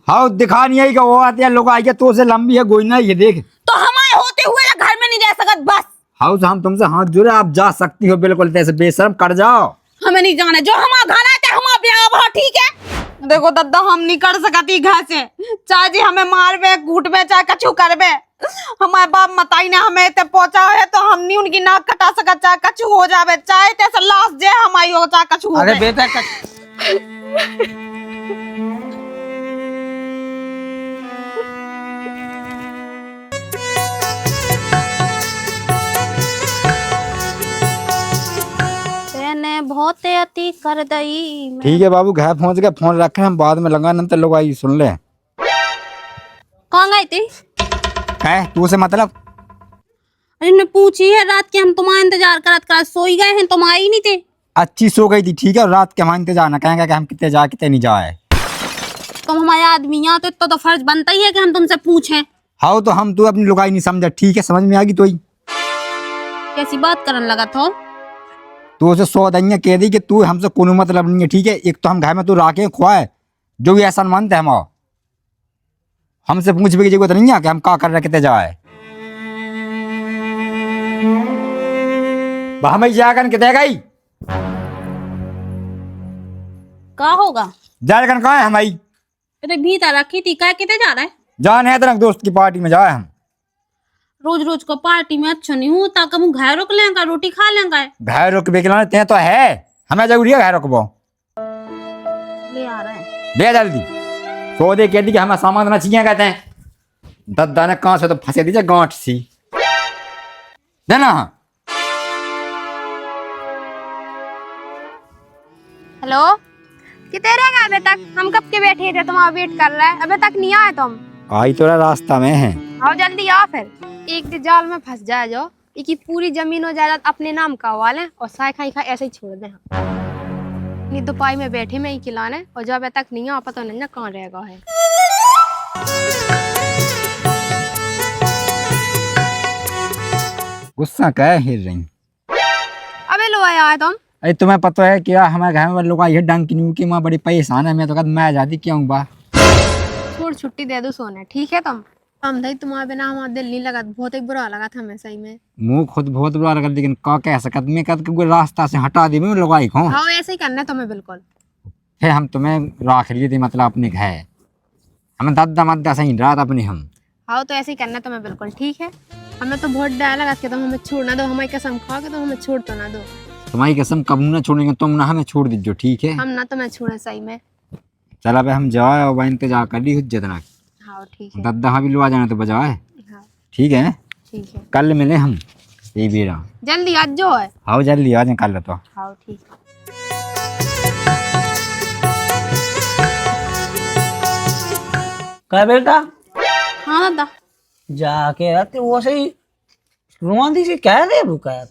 हाँ दिखा नहीं आई, वो आते हैं लोग आई तो से लंबी है गोइना, ये देख। तो हमारे होते हुए ना घर में नहीं रह सकत बस। हाँ हम तुमसे हाथ जोड़े, आप जा सकती हो बिल्कुल, ऐसे बेशर्म कर जाओ। हमें नहीं जाना, जो हमारा घर आते हमारा ब्याह, ठीक है। देखो दद्दा हम नहीं कर सकती घर से, चाहे जी हमें मारबे कूटबे चाहे कछु करबे, हमारे बाप मताई ने हमें इतने पहुंचा है तो हम नहीं उनकी नाक कटा सकत, चाहे कछु हो जावे, चाहे तैसे लाश जे हमारी हो चाहे कछु हो। अरे बेटा तेने बहुत अति कर दई। ठीक है बाबू, घर पहुंच गए, फोन रखे हम बाद में लगा, तो लोग आई सुन ले। कौन गई थी? है तू से मतलब? अरे ने पूछी है रात के, हम तुम्हारा इंतजार करत करत सोई गए हैं, तुम आई नहीं थे। अच्छी सो गई थी, ठीक है, और रात के हमारे इंतजार ना कहेंगे कि हम कितने जा कितने नहीं जाए। तुम हमारे आदमी यहाँ तो इतना तो फर्ज बनता ही है कि हम तुमसे पूछें। हाँ तो हम, तू अपनी लुगाई नहीं समझा, ठीक है, समझ में आ गई तो ही। कैसी बात करने लगा था? तू उसे 100 दैया कह दी कि तू हमसे कोनो मतलब नहीं है, ठीक है। एक तो हम घर में तू राखे खुआए, जो भी ऐसा मानते हम, हमसे पूछ भी की जरूरत नहीं है कि हम का कर रहे कितने जाए। हमें जाकर कितने गई क्या होगा? जाकर कहा है हमारी? अरे भीतर रखी थी, क्या कितने जा रहा है? जान है तेरा दोस्त की पार्टी में जाए हम। रोज रोज को पार्टी में अच्छा नहीं होता, कभी घर रुक लेंगे, रोटी खा लेंगे। घर रुक बेचना ते तो है, हमें जरूरी है घर रुकबो। ले आ रहा है दे जल्दी, सो दे कह दी कि हमें सामान ना चाहिए, कहते हैं दद्दा ने कहाँ से तो फंसे दीजिए गांठ सी देना। हेलो, कितने रह गए अबे तक? हम कब के बैठे थे, तुम्हारा वेट कर रहे हैं, अबे तक नहीं आए तुम। आई तो रास्ता में है। आओ जल्दी आओ, फिर एक दिन जाल में फंस जाए जो, एक पूरी जमीन और जायदाद अपने नाम करवा लें और साय खाई खा ऐसे ही छोड़ दें। इतनी दुपाई में बैठे में ही खिलाने, और जब अबे तक नहीं आ पता नहीं ना कहाँ रहेगा है। गुस्सा क्या हिल रही? अबे लो आए तुम। अरे तुम्हें पता है क्या, हमारे घर में लोग ये डंकी न्यू माँ बड़ी परेशान है, मैं तो कहता मैं जाती क्यों बा। छोड़, छुट्टी दे दो सोने, ठीक है तुम। हम भाई तुम्हारे बिना हमारा दिल नहीं लगा, बहुत ही बुरा लगा था हमें सही में। मुंह खुद बहुत बुरा लगा, लेकिन का कह सकत, मैं कहता कोई रास्ता से हटा दी मैं लोग आई को। हाँ ऐसे ही करना है तुम्हें बिल्कुल। फिर हम तुम्हें राख लिए थे, मतलब अपने घर हमें दादा मद्दा सही रात अपने हम। हाँ तो ऐसे ही करना है तुम्हें बिल्कुल, ठीक है। हमें तो बहुत डर लगा कि तुम हमें छोड़ ना दो, हमारी कसम खाओ कि तुम हमें छोड़ तो ना दो। तुम्हारी कसम कब ना छोड़ेंगे, तुम ना हमें छोड़ दीजिए, ठीक है। हम ना तुम्हें छोड़े सही में। चल अब हम जाए और इंतजार कर ली जितना। हाँ ठीक है। दादा हाँ भी लो आ जाना तो बजाए, हाँ ठीक है। ठीक है, कल मिले हम ये बेरा। जल्दी आज जो है। हाँ जल्दी आ जाए कल तो। हाँ ठीक है। क्या बेटा हाँ दादा। जाके आते वो सही रोंदी सी कह रहे भूखा यार।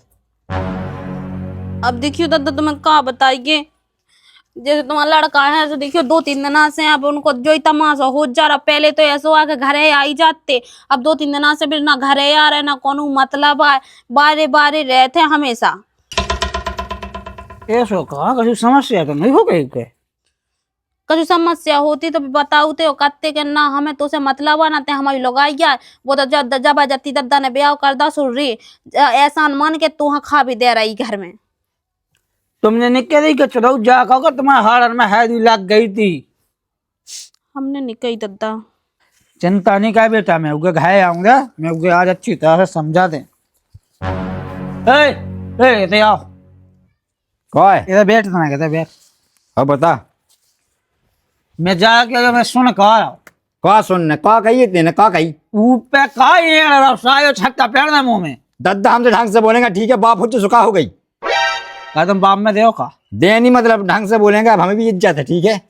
अब देखियो दादा तुम्हें क्या बताइए, जैसे तुम्हारा लड़का है तो देखियो 2-3 दिन से अब उनको जो ही तमाशा हो जा रहा, पहले तो ऐसा हुआ कि घरे आई जाते, अब 2-3 दिन से भी ना घरे आ रहे ना कोनो मतलब है, बारे बारे रहते हमेशा। ऐसो कहा कछु समस्या तो नहीं हो गई के? कुछ समस्या होती तो बताऊ ते कहते कि ना हमें तो से मतलब है ना, ते हमारी लोग आई है, वो तो जबरदस्ती दद्दा ने ब्याह कर दा सुन रही, एहसान मान के तू खा भी दे रही घर में। तुमने निकल रही कि चलो जा कहोगे तुम्हारे हाड़ में हैदी लग गई थी। हमने निकई दद्दा। चिंता नहीं का बेटा, मैं उगे घर आऊंगा, मैं उगे आज अच्छी तरह से समझा दे। इधर आओ, कौन है? इधर बैठ ना, कहते बैठ। हाँ बता। मैं जाके मैं सुन कहा रहा हूँ। का सुनने का कही तेने का कही? ऊपर का ये सायो छक्का पैर दे मुंह में। दादा हमसे ढंग से बोलेंगे, ठीक है, बाप हो चुका हो गई। कहा तुम बाप में दे का दे नहीं मतलब ढंग से बोलेंगे, अब हमें भी इज्जत है, ठीक है।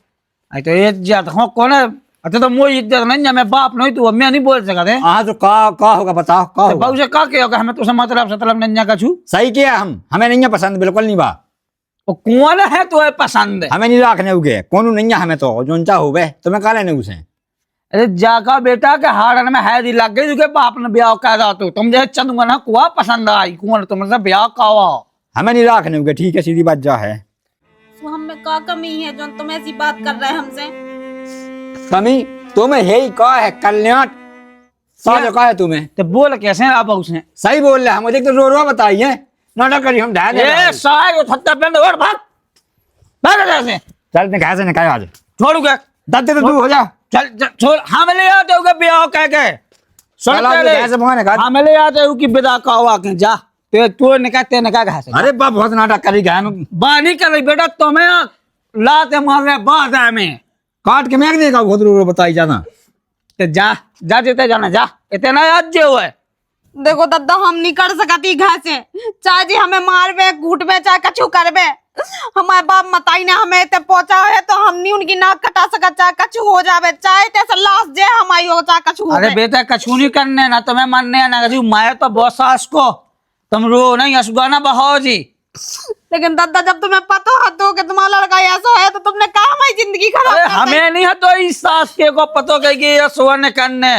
आई तो इज्जत हो कौन है? अच्छा तो मोई इज्जत नहीं है, मैं बाप नहीं तू, मैं नहीं बोल सकते। हाँ तो का होगा बताओ, का होगा? बाबू से का के होगा, हमें तुझसे मतलब सतलब नहीं का छू। सही किया, हम हमें नहीं है पसंद, बिल्कुल नहीं बा। वो कौन है तो है पसंद है? हमें नहीं रखने उगे, कौन नहीं है हमें तो, जो चाह हो तुम्हें का लेने उसे। अरे जाका बेटा के हाड़न में हैदी लग गई, तुझे बाप ने ब्याह कर रहा तो तुम जैसे चंदूंगा ना कुआ पसंद आई, कौन तुमसे ब्याह कावा। हमें नहीं रखने उगे, ठीक है, सीधी बात जा है। तो हम में का कमी है जो तुम ऐसी बात कर रहे हैं हमसे? कमी तुम्हें यही कहा है कल्याण साझा कहा है तुम्हें। तो बोल कैसे आप उसने सही बोल रहे हैं, मुझे तो रो रो बताइए नाटक करी हम ढाई ए सारे को थत्ता पेंड और भाग भाग कैसे चल निकाल से निकाल आज छोड़ू क्या दत्ते तो तू हो जा चल छोड़ हम ले आते हो ब्याह कह के सुन चल आज पहले कैसे भगवान का। हम ले आते हो कि विदा का हुआ के जा तू निकालते निकाल कहा से अरे बाप बहुत नाटक करी गया बानी कर रही बेटा तुम्हें लाते मार रहे बाद है में काट के मैं देगा बहुत रो रो बताई जाना। तो जा जा जीते जाना जा इतना याद जे हुआ है देखो दादा हम नहीं कर सकती घर से, चाहे जी हमें मारबे कूटबे चाहे कछु करबे, हमारे बाप मताई ने हमें इतने पहुंचा है तो हम नहीं उनकी नाक कटा सकत, चाहे कछु हो जावे, चाहे तैसे लाश जे हमारी हो चाहे कछु हो अरे बेटा कछु नहीं करने ना तुम्हें मरने ना कछु मैं तो बहुत सास को तुम रो नहीं असुगाना बहाओ जी। लेकिन दादा जब तुम्हें पता है तो कि तुम्हारा लड़का ऐसा है तो तुमने कहा हमारी जिंदगी खराब अरे कर दी। हमें नहीं है तो इस सास के को पतो कह ये सुवर्ण करने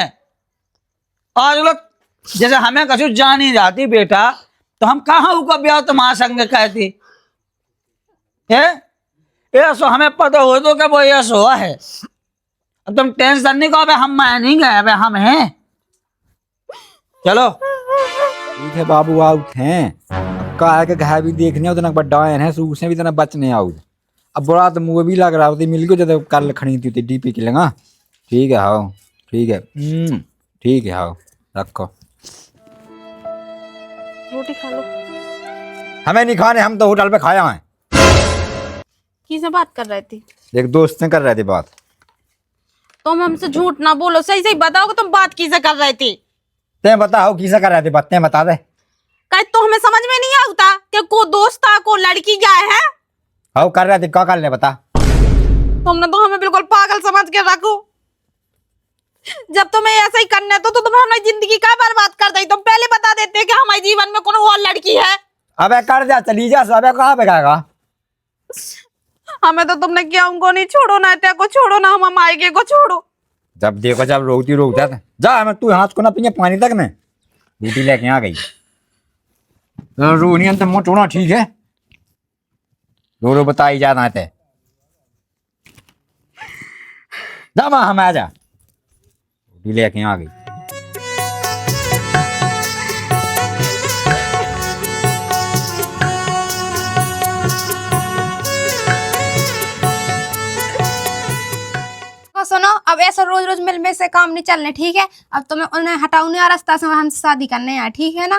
आज लोग जैसे हमें कछु जान ही जाती बेटा तो हम कहाँ का ब्याह तुम्हारा संग कहती है ये सो हमें पता हो तो क्या वो ये सो है अब तुम टेंशन नहीं कहो हम मैं नहीं गए अब हम हैं चलो ठीक है बाबू आउट हैं का है कि घर भी देखने उतना बड़ा है सू से भी इतना बचने आउट अब बड़ा तो मुँह भी लग रहा होती मिल गयो जब कल खड़ी थी डीपी के लेगा। ठीक है हाँ ठीक है ठीक है हाँ रखो रोटी खा लो। हमें नहीं खाने हम तो होटल पे खाया हैं। किससे बात कर रहे थे? एक दोस्त से कर रहे थे बात। तुम हमसे झूठ ना बोलो, सही सही बताओ कि तुम बात किससे कर रहे थे। ते बताओ किसे कर रहे थे बात बता दे। कहीं तो हमें समझ में नहीं आता कि को दोस्त था को लड़की क्या है। हाँ कर रहे थे क्या कर ले बता। तुमने तो हमें बिल्कुल पागल समझ के रखो। जब तुम्हें ऐसा ही करना है तो तुम हमारी जिंदगी का बर्बाद कर दी। तुम पहले बता देते कि हमारे जीवन में कोई और लड़की है। अबे कर जा चली जा अबे कहाँ पे खाएगा। हमें तो तुमने क्या हमको नहीं छोड़ो ना ते को छोड़ो ना हम मायके को छोड़ो। जब देखो जब रोती रोकता था जा मैं तू हाथ को ना पिए पानी तक ने रोटी लेके आ गई रोनी अंत मुँह टोना ठीक है रो बताई जाना है जा माँ हम आ जा रोटी लेके आ गई। सुनो अब ऐसा रोज रोज मिल में से काम नहीं चलने ठीक है। अब तुम्हें उन्हें हटाऊंगा रास्ता से हमसे शादी करने हैं ठीक है ना।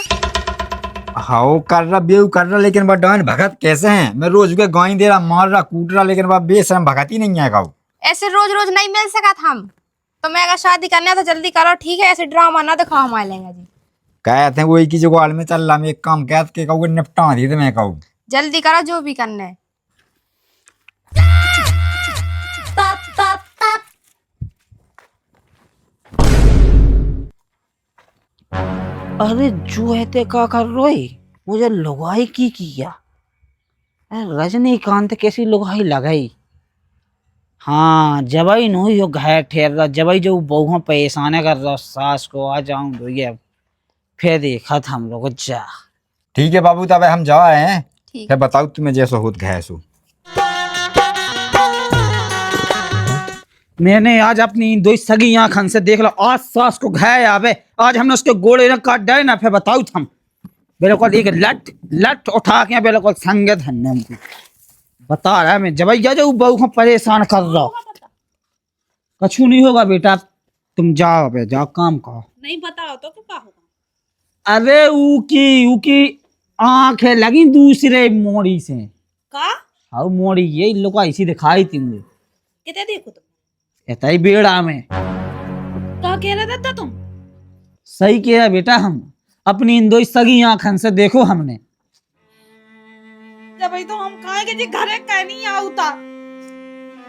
हाँ कर रहा बेऊ कर रहा लेकिन बा डॉन भगत कैसे हैं। मैं रोज के गाय दे रहा मार रहा कूट रहा लेकिन बा बेशरम भगत ही नहीं आएगा। ऐसे रोज रोज नहीं मिल सका था हम तुम्हें अगर शादी करना है तो जल्दी करो ठीक है। ऐसे ड्रामा ना दिखाओ हमारे लेंगे जी। कहते हैं वही की जो में चल रहा मैं एक काम कह के कहूँ निपटा दी तो मैं कहूँ जल्दी करो जो भी करना है। अरे जो है ते का कर रोई मुझे लुगाई की किया। अरे रजनीकांत कैसी लुगाई लगाई। हाँ जबई नो यो घर ठहर रहा जबई जो बहु परेशान कर रहा सास को आ जाऊं तो ये फिर देखा था हम लोग जा। ठीक है बाबू तब हम जा रहे हैं ठीक फिर बताओ तुम्हें जैसा होत घैसू। मैंने आज अपनी दो सगी आंखन से देख लो आज सास को घाय आवे आज हमने उसके गोले न काट डाले ना फिर बताओ हम बिल्कुल एक लट लट उठा के बिल्कुल संगे धन्य बता रहा है मैं जब जो बहू को परेशान कर रहा कछु नहीं होगा बेटा तुम जाओ बे जाओ काम करो नहीं बताओ तो क्या होगा। अरे ऊकी आंखें लगी दूसरे मोड़ी से का हाँ मोड़ी ये लोग ऐसी दिखाई थी मुझे कितने देखो तुम इतना ही बेड़ा में क्या कह रहे थे तुम। सही किया बेटा हम अपनी इन दो सगी आंखन से देखो हमने जब तो हम खाएंगे जी घरे कह नहीं आऊता।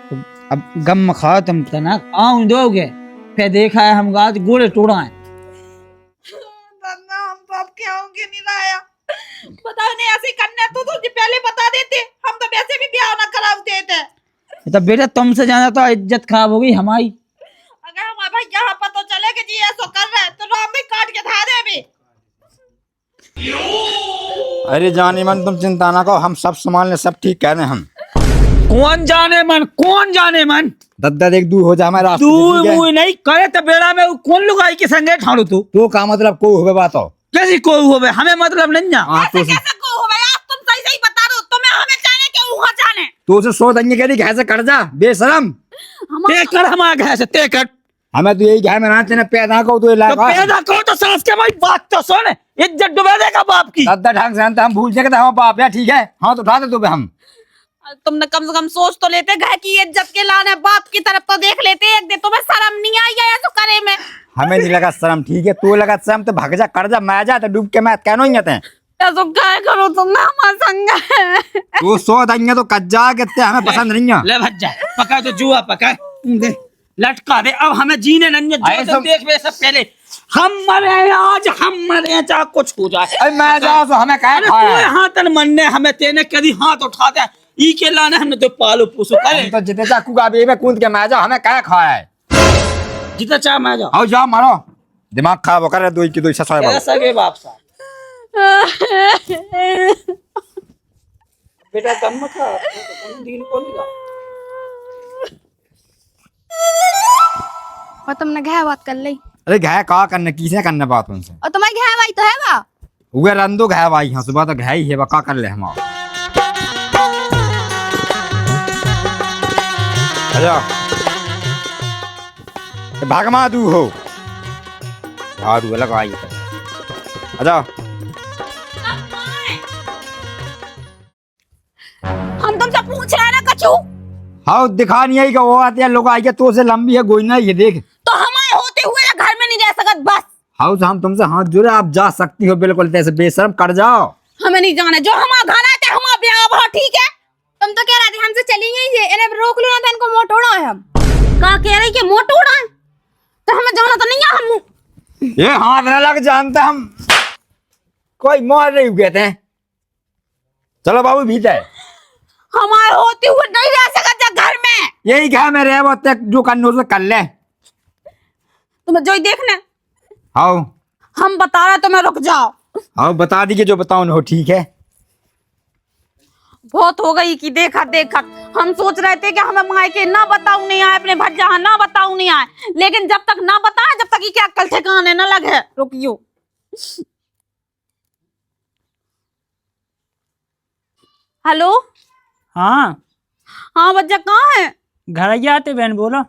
तो अब गम खा तुम तना आऊं दोगे फिर देखा है हम गाज गोले टोड़ा है हम तो अब क्या होंगे नहीं लाया बताओ नहीं ऐसे करने तो तुझे पहले बता देते हम तो वैसे भी ब्याह ना कराते थे। तो बेटा तुमसे जाना तो इज्जत खराब हो गई हमारी। अगर हमारे भाई यहाँ पता चले कि जी ऐसा कर रहे हैं तो राम भी काट के था दे भी। अरे जाने मन तुम चिंता ना करो हम सब संभाल ले सब ठीक कह रहे हैं हम। कौन जाने मन दद्दा देख दूर हो जा हमारे रास्ते तू से, ठीक है? मुई नहीं करे तो बेड़ा में कौन लुगाई के संगे ठाड़ू तू तो का मतलब को होवे बात हो? कैसी कोई हुए हमें मतलब नहीं ना हाँ तो कैसे को हो गया? तुम सही सही बता दो, तुम्हें हमें जाने के वहां जाने। तो से सो दंगे करी घर से कट जा बेशरम। ते कर हमारा घर से ते कर हमें तो यही घर में रहते ना पैदा को तो तो इलाका पैदा करो तो सास के भाई बात तो सुन इज्जत डुबा देगा बाप की दद्दा ढंग से हम भूल जाएंगे हम बाप है, ठीक है? हाँ तो उठा दे तो हम। तुमने कम से कम सोच तो लेते, घर की इज्जत के लाने बाप की तरफ तो देख लेते एक दिन। तुम्हें शर्म नहीं आई है ऐसा करे में? हमें नहीं लगा शर्म, ठीक है? तू लगा शर्म तो भाग जा कर जा, मैं जा तो डूब के मैं कहनो ही जाते हैं। ऐसा क्या करो तुमने हमारे संग? तू सो दंगे तो कट जा कहते हमें पसंद नहीं है। ले भज जा पका तो जुआ पका दे लटका दे अब हमें जीने नहीं है अरे जो सब- देख वे सब पहले हम मरे आज हम मरे चाहे कुछ हो जाए अरे मैं जा तो हमें कह अरे खाया कोई है? हाथ न मनने हमें तेने कभी हाथ उठाते हैं ई के लाने हमने तो पालो पोसो करे हम तो जितने चाकू का बेबे कूद के मैं जा हमें कह खाया है? जितना चाह मैं जाओ आओ जा मारो दिमाग खराब कर दो की दो ससुर बाबू। ऐसा के बाप सा बेटा कम मत खा दिल को नहीं और तुमने घे बात कर ली अरे घाय का करने किसे करने बात उनसे? और तुम्हारी घे भाई तो है बा उगे रंदो घाय भाई हाँ सुबह तो घाय ही है बा का कर ले हम अच्छा भागमा दू हो झाड़ू अलग आई अच्छा हम तुमसे पूछ रहे हैं ना कछू, हाँ दिखा नहीं आई का वो आते हैं लोग आई के तो से लंबी है गोइना ये देख तो हमारे होते हुए ना घर में नहीं रह सकत बस। हाउस हम तुमसे हाथ जुड़े आप जा सकती हो बिल्कुल ऐसे बेशर्म कर जाओ। हमें नहीं जाना, जो हमारा घर आते हमारा ब्याह हुआ, ठीक है? तुम तो कह रहे थे हमसे चलेंगे ही ये इन्हें रोक लो ना था इनको मोट उड़ा है हम का कह रही कि मोट उड़ा है? तो हमें जाना तो नहीं है। हम ये हाथ न लग जानते हम कोई मार नहीं कहते हैं। चलो बाबू भीतर हमारे होते हुए नहीं रह सकत घर में। यही क्या में रहे वो तक जो करनो से कर ले। तुम्हें जो ही देखने आओ हम बता रहे तुम्हें, रुक जाओ। आओ बता दीजिए जो बताओ हो ठीक है। बहुत हो गई कि देखा देखा। हम सोच रहे थे कि हमें मायके ना बताऊ नहीं आए, अपने भज्जा ना बताऊ नहीं आए, लेकिन जब तक ना बताए जब तक ये क्या अक्ल ठिकाने ना लगे। रुकियो हेलो। हाँ हाँ बच्चा कहाँ है? घर आते बहन बोलो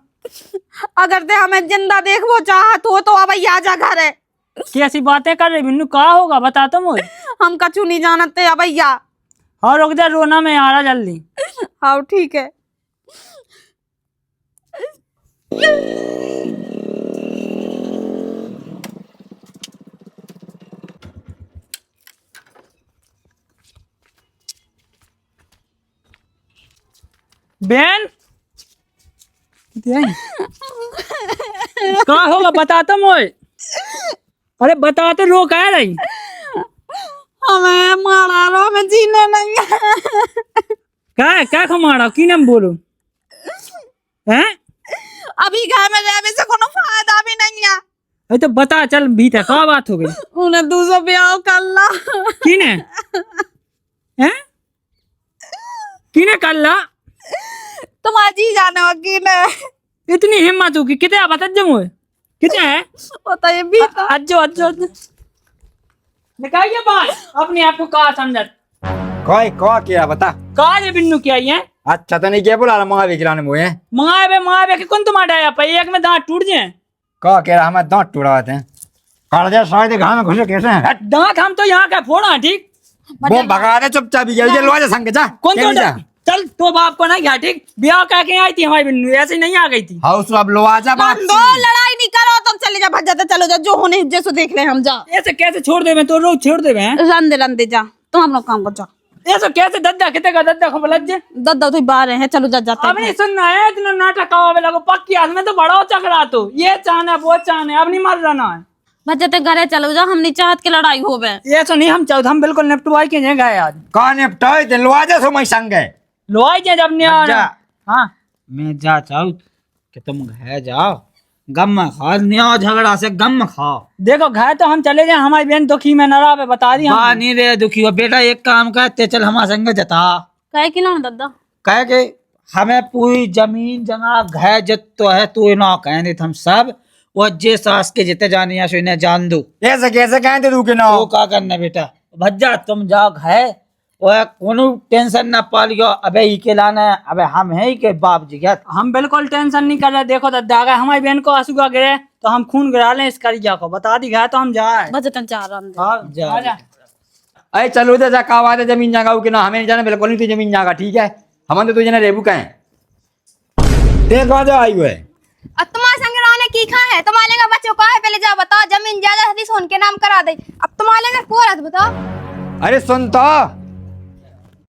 अगर ते हमें जिंदा देखो चाहत हो तो अब आ जा घर है। कैसी बातें कर रही बिन्नू कहा होगा बता तो मुझे हम कछु नहीं जानते अब भैया। हाँ रुक जा रोना में आ रहा जल्दी हाँ ठीक है। बहन कहा होगा बता तो मुझे अरे बता तो रो कह रही हमें मारा रो, हमें जीने नहीं है। क्या खमाड़ा की नाम बोलो हैं अभी घर में रहने से कोनो फायदा भी नहीं है। अरे तो बता चल भीतर क्या बात हो गई उन्हें दूसरा ब्याह कर ला। किने हैं किने कर ला तुम्हारा जी जाने वकील है। इतनी हिम्मत होगी कितने बता मुझे कितने है बताइए भी तो। अज्जो निकालिए बात अपने आप को कहा समझ कोई को क्या बता कहा ये बिन्नू क्या है अच्छा तो नहीं क्या बोला महावी खिलाने मुझे मावे के कौन तुम्हारा डाया पाई एक में दांत टूट जाए का कह रहा हमें दांत टूटाते हैं कर दे शायद घाव में घुसे कैसे हैं? हट दांत हम तो यहाँ का फोड़ा ठीक वो भगा दे चुपचाप ही जल्दी लो जा संग जा कौन चल जा चल तो बाप को ना गया ठीक ब्याह कह के आई थी हमारी बिन्नू ऐसे नहीं आ गई थी हाउस अब लो आ जा बाप दो लड़ाई नहीं करो, तुम चले जा, भज जाते चलो जा, जो होने जैसे देख ले हम। जा ऐसे कैसे छोड़ दे मैं तो रोज छोड़ दे मैं रंदे जा, तुम अपना काम कर जाओ। ऐसे कैसे दद्दा कितने का दद्दा को लग जाए दद्दा तो बाहर है, चलो जा जाते अब नहीं सुनना है इतना नाटक का लगो पक्की हाथ में तो बड़ा हो चकरा तो ये चाहना वो चाहना अब नहीं मर रहना है भज जाते घरे चलो जा, हम नहीं चाहत के लड़ाई होवे। ये तो नहीं हम चाहते हम बिल्कुल निपटवाई के नहीं गए आज कौन निपटाए ते लो आ जा सो मैं संग है लो आई जाए जब नहीं आ जा। हाँ मैं जा चाहूँ कि तुम घर जाओ गम खाओ न्याय झगड़ा से गम खाओ देखो घर तो हम चले जाए हमारी बहन दुखी में नारा पे बता दी हम नहीं रे दुखी हो बेटा एक काम करते चल हमारे संग जता कहे कि ना दद्दा कहे के हमें पूरी जमीन जगह घर जितो है तू ना कहने हम सब वो जे सास के जिते जानी है सो इन्हें जान दो। कैसे कैसे कहते तू के ना तो का करना बेटा भज्जा तुम जाओ घर वो कोनो टेंशन ना पा लियो। अबे ई के लाना है अबे हम है ही के बाप जी क्या हम बिल्कुल टेंशन नहीं कर रहे। देखो दादा अगर हमारी बहन को आंसू गिरे तो हम खून गिरा लें इस करिया को बता दी गया तो हम जाए। बजटन चाह रहा हूं। हाँ जा आजा। अरे चलो इधर जा का बात है जमीन जागा के ना हमें नहीं जाना बिल्कुल नहीं तू जमीन जागा ठीक है हम तो तुझे ना रेबू कहें देख कहाँ जा आई हुए अब तुम्हारे संग रहने की खा है तुम्हारे का बच्चों का है पहले जा बताओ जमीन ज्यादा हदीस उनके नाम करा दे। अब तुम्हारे में को रत बताओ। अरे सुन तो